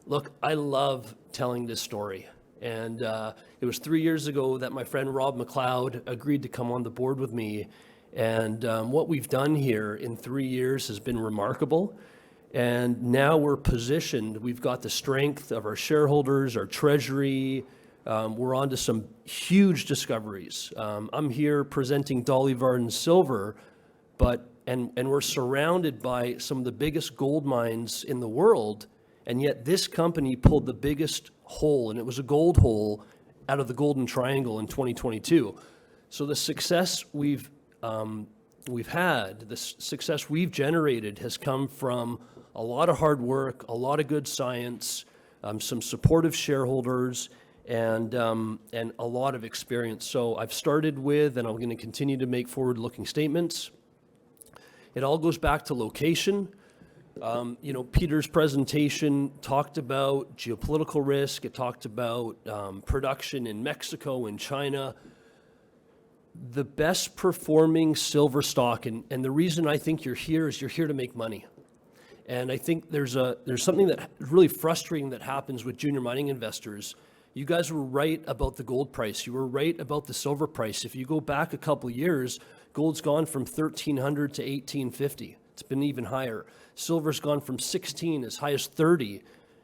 Look, I love telling this story. And it was 3 years ago that my friend Rob McLeod agreed to come on the board with me. And what we've done here in 3 years has been remarkable. And now we're positioned. We've got the strength of our shareholders, our treasury. We're on to some huge discoveries. I'm here presenting Dolly Varden silver, and we're surrounded by some of the biggest gold mines in the world. And yet this company pulled the biggest hole, and it was a gold hole, out of the Golden Triangle in 2022. So the success we've had, the success we've generated has come from a lot of hard work, a lot of good science, some supportive shareholders, and a lot of experience. So I've started with, and I'm going to continue to make forward-looking statements. It all goes back to location. Peter's presentation talked about geopolitical risk. It talked about production in Mexico and China. The best performing silver stock, and the reason I think you're here is you're here to make money. And I think there's something that really frustrating that happens with junior mining investors. You guys were right about the gold price. You were right about the silver price. If you go back a couple of years, gold's gone from $1,300 to $1,850. It's been even higher. Silver's gone from 16 as high as 30.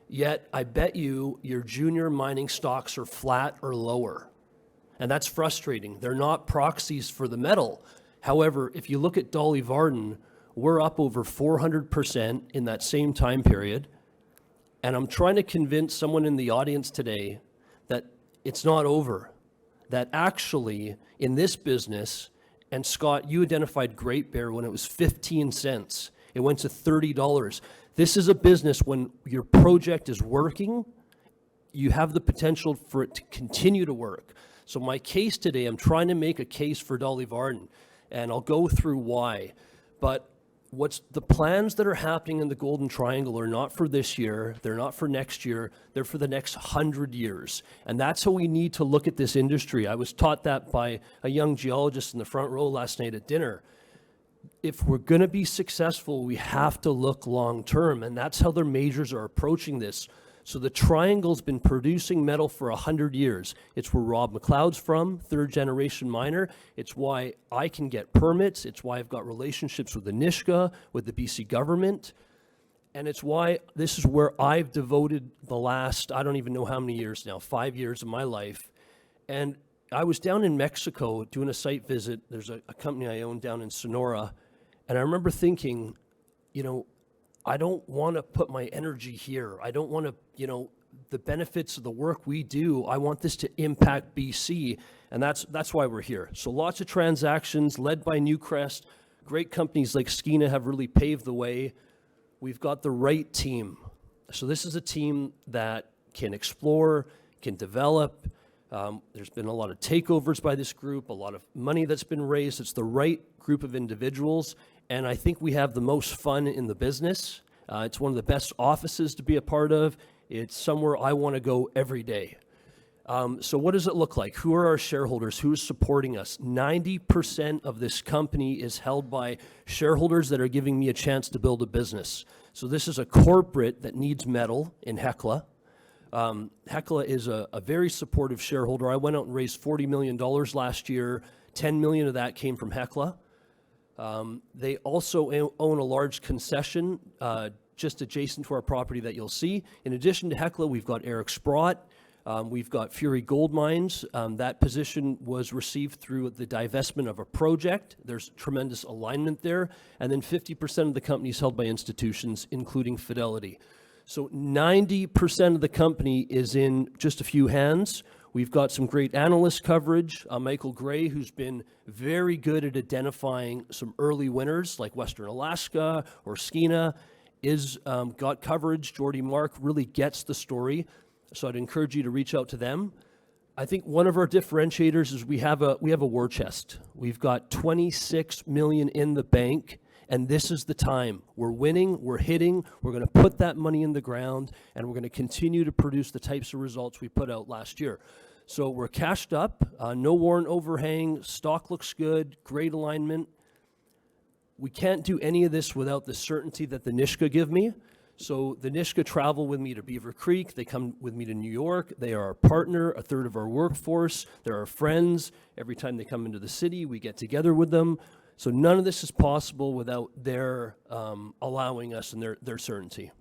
Yet I bet you your junior mining stocks are flat or lower. And that's frustrating. They're not proxies for the metal. However, if you look at Dolly Varden, we're up over 400% in that same time period. And I'm trying to convince someone in the audience today that it's not over. That actually, in this business, and Scott, you identified Great Bear when it was 15 cents. It went to $30. This is a business when your project is working, you have the potential for it to continue to work. So my case today, I'm trying to make a case for Dolly Varden, and I'll go through why. But what's the plans that are happening in the Golden Triangle are not for this year, they're not for next year, they're for the next 100 years. And that's how we need to look at this industry. I was taught that by a young geologist in the front row last night at dinner. If we're going to be successful, we have to look long term, and that's how their majors are approaching this. So the Triangle's been producing metal for 100 years. It's where Rob McLeod's from, third generation miner. It's why I can get permits. It's why I've got relationships with the Nishka, with the BC government. And it's why this is where I've devoted the last, I don't even know how many years now, 5 years of my life. And I was down in Mexico doing a site visit. There's a company I own down in Sonora. And I remember thinking, I don't want to put my energy here. I don't want to, the benefits of the work we do, I want this to impact BC, and that's why we're here. So lots of transactions led by Newcrest. Great companies like Skeena have really paved the way. We've got the right team. So this is a team that can explore, can develop. There's been a lot of takeovers by this group, a lot of money that's been raised. It's the right group of individuals. And I think we have the most fun in the business. It's one of the best offices to be a part of. It's somewhere I want to go every day. So what does it look like? Who are our shareholders? Who is supporting us? 90% of this company is held by shareholders that are giving me a chance to build a business. So this is a corporate that needs metal in Hecla. Hecla is a very supportive shareholder. I went out and raised $40 million last year. 10 million of that came from Hecla. They also own a large concession just adjacent to our property that you'll see. In addition to Hecla, we've got Eric Sprott. We've got Fury Gold Mines. That position was received through the divestment of a project. There's tremendous alignment there. And then 50% of the company is held by institutions, including Fidelity. So 90% of the company is in just a few hands. We've got some great analyst coverage. Michael Gray, who's been very good at identifying some early winners like Western Alaska or Skeena, is got coverage. Jordy Mark really gets the story. So I'd encourage you to reach out to them. I think one of our differentiators is we have a war chest. We've got 26 million in the bank, and this is the time. We're winning, we're hitting, we're going to put that money in the ground, and we're going to continue to produce the types of results we put out last year. So we're cashed up, no warrant overhang, stock looks good, great alignment. We can't do any of this without the certainty that the Nishka give me. So the Nisga'a travel with me to Beaver Creek. They come with me to New York. They are our partner, a third of our workforce. They're our friends. Every time they come into the city, we get together with them. So none of this is possible without their allowing us and their certainty.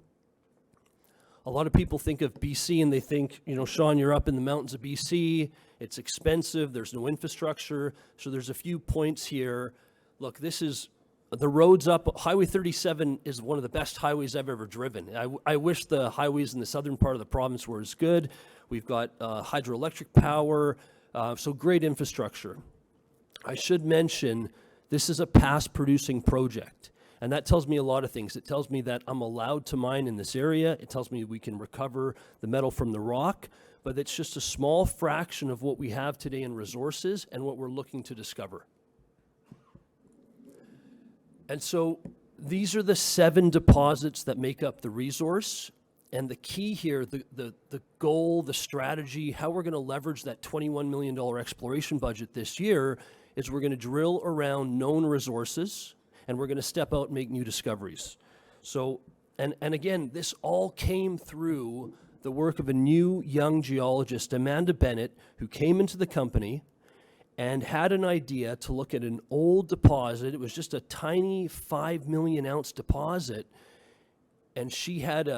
A lot of people think of BC and they think, you know, Shawn, you're up in the mountains of BC. It's expensive. There's no infrastructure. So there's a few points here. Look, this is the roads up. Highway 37 is one of the best highways I've ever driven. I wish the highways in the southern part of the province were as good. We've got hydroelectric power, so great infrastructure. I should mention this is a past producing project. And that tells me a lot of things. It tells me that I'm allowed to mine in this area. It tells me we can recover the metal from the rock, but it's just a small fraction of what we have today in resources and what we're looking to discover. And so these are the 7 deposits that make up the resource. And the key here, the goal, the strategy, how we're going to leverage that $21 million exploration budget this year is we're going to drill around known resources, and we're going to step out and make new discoveries. So, and again, this all came through the work of a new young geologist, Amanda Bennett, who came into the company and had an idea to look at an old deposit. It was just a tiny 5 million ounce deposit. And she had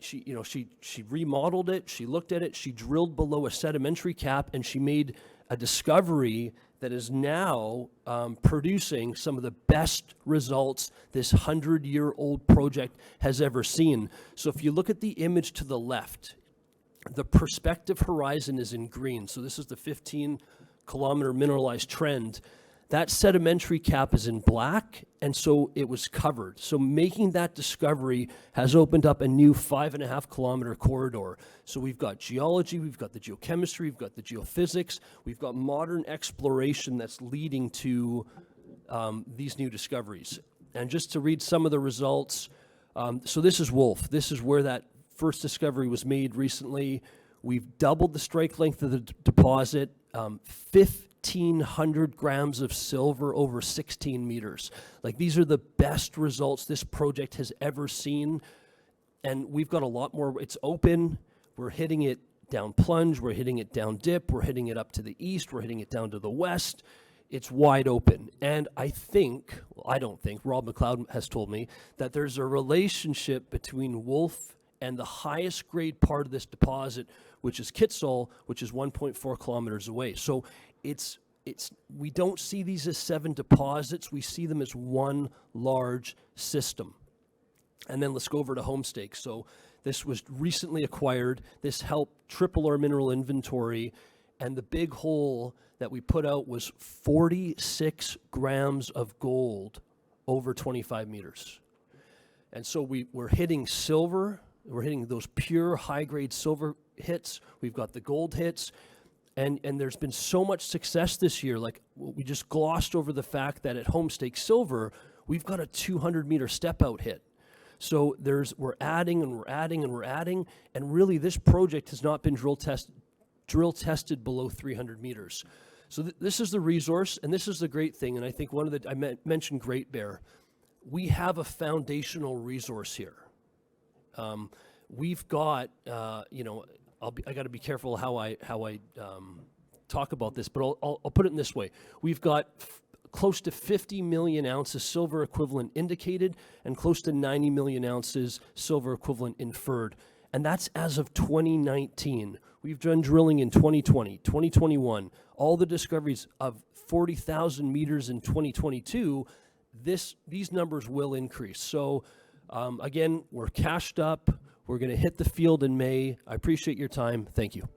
she remodeled it, she looked at it, she drilled below a sedimentary cap, and she made a discovery that is now producing some of the best results this 100-year-old project has ever seen. So if you look at the image to the left, the perspective horizon is in green. So this is the 15-kilometer mineralized trend. That sedimentary cap is in black, and so it was covered. So making that discovery has opened up a new 5.5-kilometer corridor. So we've got geology, we've got the geochemistry, we've got the geophysics, we've got modern exploration that's leading to these new discoveries. And just to read some of the results, so this is Wolf. This is where that first discovery was made recently. We've doubled the strike length of the deposit, 1,500 grams of silver over 16 meters. Like, these are the best results this project has ever seen. And we've got a lot more. It's open. We're hitting it down plunge. We're hitting it down dip. We're hitting it up to the east. We're hitting it down to the west. It's wide open. And I think, well, I don't think, Rob McLeod has told me that there's a relationship between Wolf and the highest grade part of this deposit, which is Kitsault, which is 1.4 kilometers away. So we don't see these as 7 deposits. We see them as one large system. And then let's go over to HOMESTAKE. So this was recently acquired. This helped triple our mineral inventory. And the big hole that we put out was 46 grams of gold over 25 meters. And so we're hitting silver. We're hitting those pure high-grade silver hits. We've got the gold hits. And there's been so much success this year. Like, we just glossed over the fact that at HOMESTAKE Silver, we've got a 200-meter step-out hit. So we're adding and we're adding and we're adding. And really, this project has not been drill tested below 300 meters. So this is the resource, and this is the great thing. And I think I mentioned Great Bear. We have a foundational resource here. We've got, I got to be careful how I talk about this, but I'll put it in this way. We've got close to 50 million ounces silver equivalent indicated and close to 90 million ounces silver equivalent inferred. And that's as of 2019. We've done drilling in 2020, 2021, all the discoveries of 40,000 meters in 2022. These numbers will increase. So again, we're cashed up. We're going to hit the field in May. I appreciate your time. Thank you.